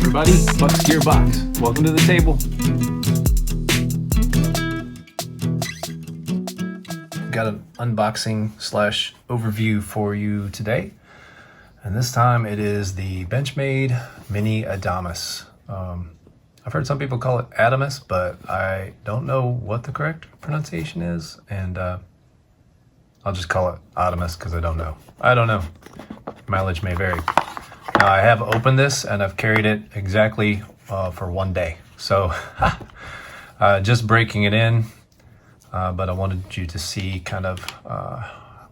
everybody, Buck's Gearbox. Welcome to the table. Got an unboxing / overview for you today. And this time it is the Benchmade Mini Adamas. I've heard some people call it Adamas, but I don't know what the correct pronunciation is. And I'll just call it Adamas because I don't know. Mileage may vary. Now I have opened this and I've carried it exactly for 1 day. So just breaking it in, but I wanted you to see kind of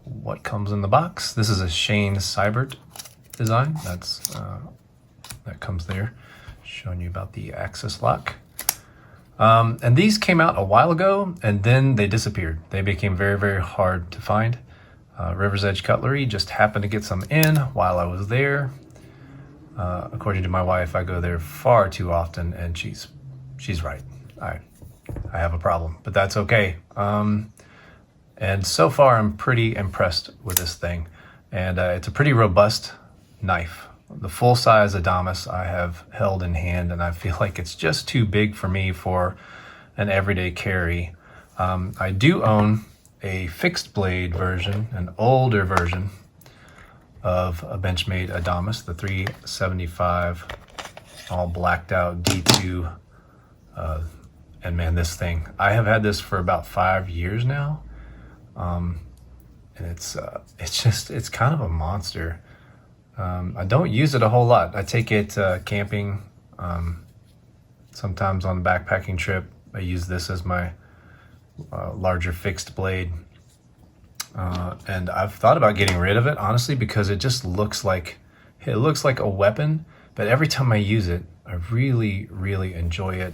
what comes in the box. This is a Shane Seibert design. That comes there, showing you about the axis lock. And these came out a while ago and then they disappeared. They became very, very hard to find. River's Edge Cutlery just happened to get some in while I was there. According to my wife, I go there far too often, and she's right. I have a problem, but that's okay. And so far, I'm pretty impressed with this thing, and it's a pretty robust knife. The full-size Adamas I have held in hand, and I feel like it's just too big for me for an everyday carry. I do own a fixed blade version, an older version of a Benchmade Adamas, the 375, all blacked out D2. And man, this thing, I have had this for about 5 years now. And it's kind of a monster. I don't use it a whole lot. I take it camping, sometimes on a backpacking trip. I use this as my larger fixed blade. And I've thought about getting rid of it, honestly, because it just looks like a weapon. But every time I use it, I really, really enjoy it.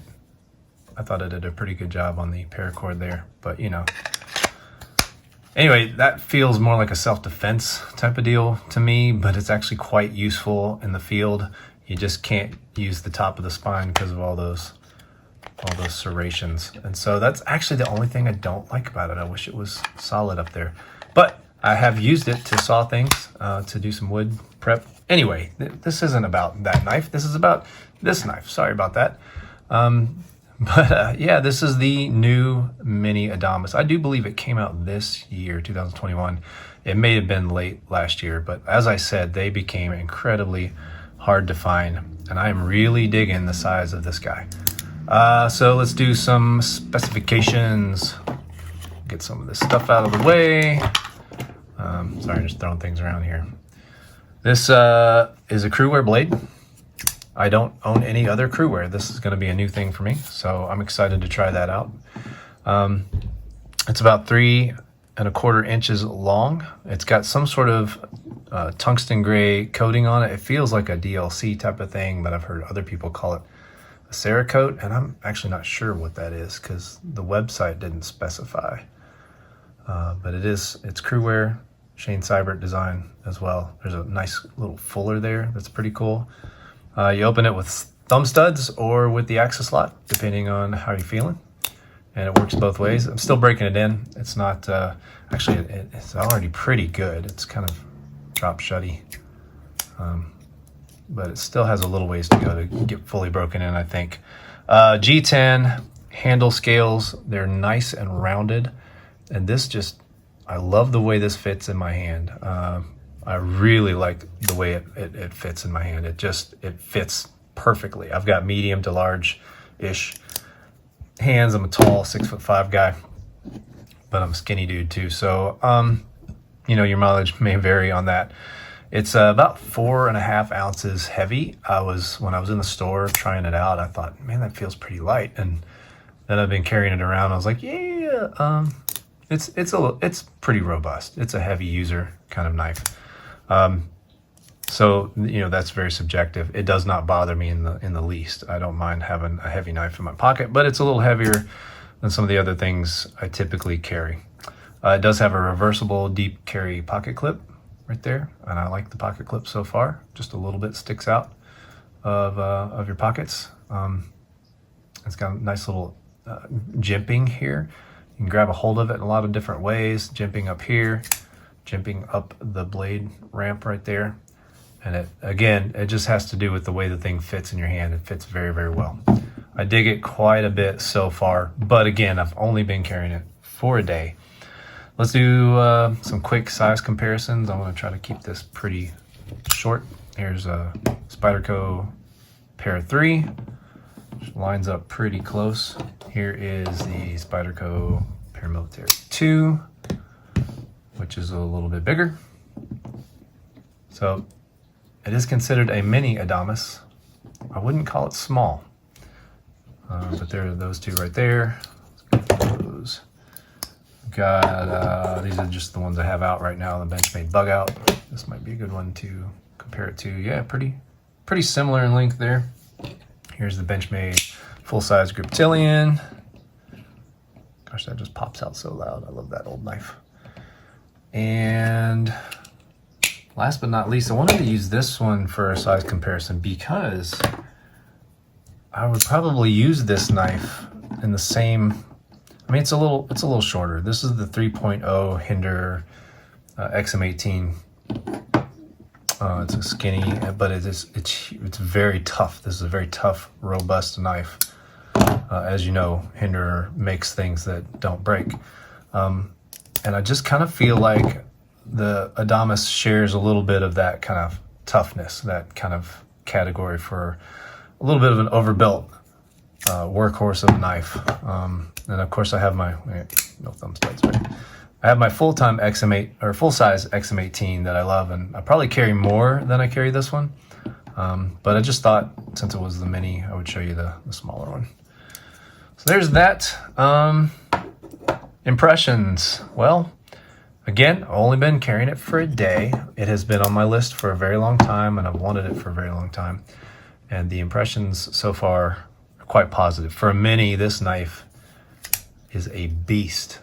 I thought it did a pretty good job on the paracord there, but you know. Anyway, that feels more like a self-defense type of deal to me, but it's actually quite useful in the field. You just can't use the top of the spine because of all those serrations. And so that's actually the only thing I don't like about it. I wish it was solid up there. But I have used it to saw things, to do some wood prep. Anyway, this isn't about that knife. This is about this knife. Sorry about that. Yeah, this is the new Mini Adamas. I do believe it came out this year, 2021. It may have been late last year, but as I said, they became incredibly hard to find. And I'm really digging the size of this guy. So let's do some specifications. Get some of this stuff out of the way. Sorry, I'm just throwing things around here. This is a crewwear blade. I don't own any other crewwear. This is going to be a new thing for me, so I'm excited to try that out. It's about 3¼ inches long. It's got some sort of tungsten gray coating on it. It feels like a DLC type of thing, but I've heard other people call it a Cerakote, and I'm actually not sure what that is because the website didn't specify. But it's crewwear, Shane Seibert design as well. There's a nice little fuller there that's pretty cool. You open it with thumb studs or with the axis lock, depending on how you're feeling. And it works both ways. I'm still breaking it in. It's not, actually, it's already pretty good. It's kind of drop shutty. But it still has a little ways to go to get fully broken in, I think. G10 handle scales, they're nice and rounded. And I love the way this fits in my hand. I really like the way it fits in my hand. It fits perfectly. I've got medium to large-ish hands. I'm a tall 6'5" guy, but I'm a skinny dude too. So, your mileage may vary on that. It's about 4.5 ounces heavy. When I was in the store trying it out, I thought, man, that feels pretty light. And then I've been carrying it around. I was like, yeah, it's pretty robust. It's a heavy user kind of knife. So that's very subjective. It does not bother me in the least. I don't mind having a heavy knife in my pocket, but it's a little heavier than some of the other things I typically carry. It does have a reversible deep carry pocket clip right there, and I like the pocket clip so far. Just a little bit sticks out of your pockets. It's got a nice little jimping here. You can grab a hold of it in a lot of different ways. Jimping up here, jimping up the blade ramp right there. And it just has to do with the way the thing fits in your hand. It fits very, very well. I dig it quite a bit so far, but again, I've only been carrying it for a day. Let's do some quick size comparisons. I want to try to keep this pretty short. Here's a Spyderco Pair 3, which lines up pretty close. Here is the Spyderco Paramilitary 2, which is a little bit bigger. So it is considered a mini Adamas. I wouldn't call it small, but there are those two right there. Those. Got these are just the ones I have out right now. The Benchmade Bug Out. This might be a good one to compare it to. Yeah, pretty similar in length there. Here's the Benchmade full-size Griptilian. Gosh, that just pops out so loud. I love that old knife. And last but not least, I wanted to use this one for a size comparison because I would probably use this knife in the same. I mean, it's a little shorter. This is the 3.0 Hinder XM18. It's a skinny, but it's very tough. This is a very tough, robust knife. As you know, Hinder makes things that don't break. And I just kind of feel like the Adamas shares a little bit of that kind of toughness, that kind of category for a little bit of an overbuilt workhorse of a knife. And of course I have my, no thumb studs, but I have my full-size XM18 that I love, and I probably carry more than I carry this one. But I just thought, since it was the mini, I would show you the smaller one. So there's that. Impressions. Well, again, I've only been carrying it for a day. It has been on my list for a very long time, and I've wanted it for a very long time. And the impressions so far are quite positive. For a mini, this knife is a beast.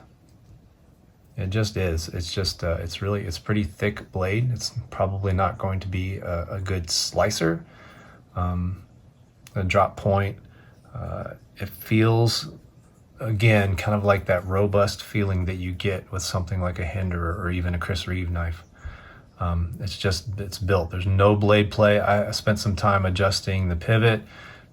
It just is. It's just, it's pretty thick blade. It's probably not going to be a good slicer. The drop point, it feels, again, kind of like that robust feeling that you get with something like a Hinder or even a Chris Reeve knife. It's built. There's no blade play. I spent some time adjusting the pivot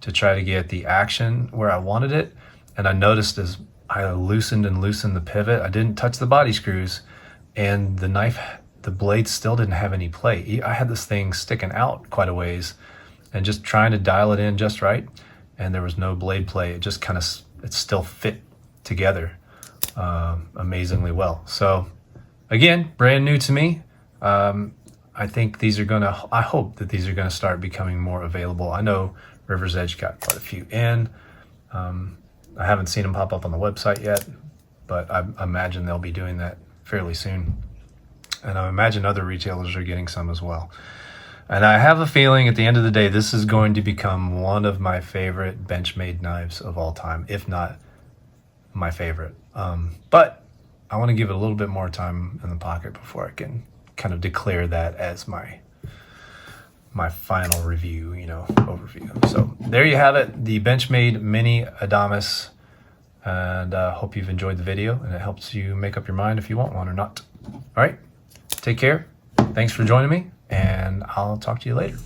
to try to get the action where I wanted it. And I noticed as I loosened the pivot, I didn't touch the body screws, and the blade still didn't have any play. I had this thing sticking out quite a ways and just trying to dial it in just right, and there was no blade play. It just kind of, it still fit together amazingly well. So again, brand new to me. I think I hope that these are gonna start becoming more available. I know River's Edge got quite a few in. I haven't seen them pop up on the website yet, but I imagine they'll be doing that fairly soon. And I imagine other retailers are getting some as well. And I have a feeling at the end of the day, this is going to become one of my favorite Benchmade knives of all time, if not my favorite. But I want to give it a little bit more time in the pocket before I can kind of declare that as my final review, overview. So there you have it, the Benchmade Mini Adamas, and hope you've enjoyed the video and it helps you make up your mind if you want one or not. All right, take care. Thanks for joining me, and I'll talk to you later.